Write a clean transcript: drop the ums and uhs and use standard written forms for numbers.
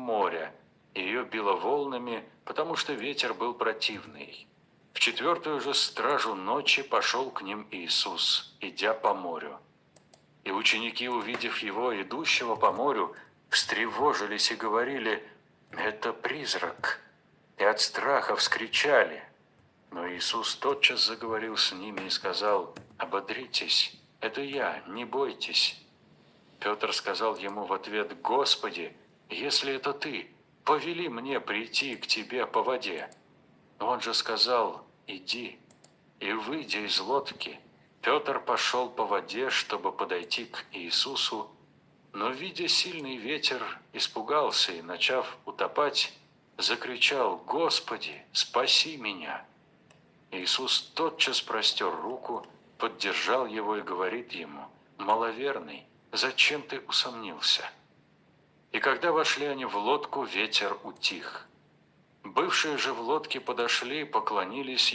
моря, и ее било волнами, потому что ветер был противный. В 4-ю же стражу ночи пошел к ним Иисус, идя по морю. И ученики, увидев его, идущего по морю, встревожились и говорили: «Это призрак!» И от страха вскричали. Но Иисус тотчас заговорил с ними и сказал: «Ободритесь, это я, не бойтесь». Петр сказал ему в ответ: «Господи, если это ты, повели мне прийти к тебе по воде». Он же сказал: «Иди». И, выйдя из лодки, Петр пошел по воде, чтобы подойти к Иисусу, но, видя сильный ветер, испугался и, начав утопать, закричал: «Господи, спаси меня!» Иисус тотчас простер руку, поддержал его и говорит ему: «Маловерный, зачем ты усомнился?» И когда вошли они в лодку, ветер утих. Бывшие же в лодке подошли, поклонились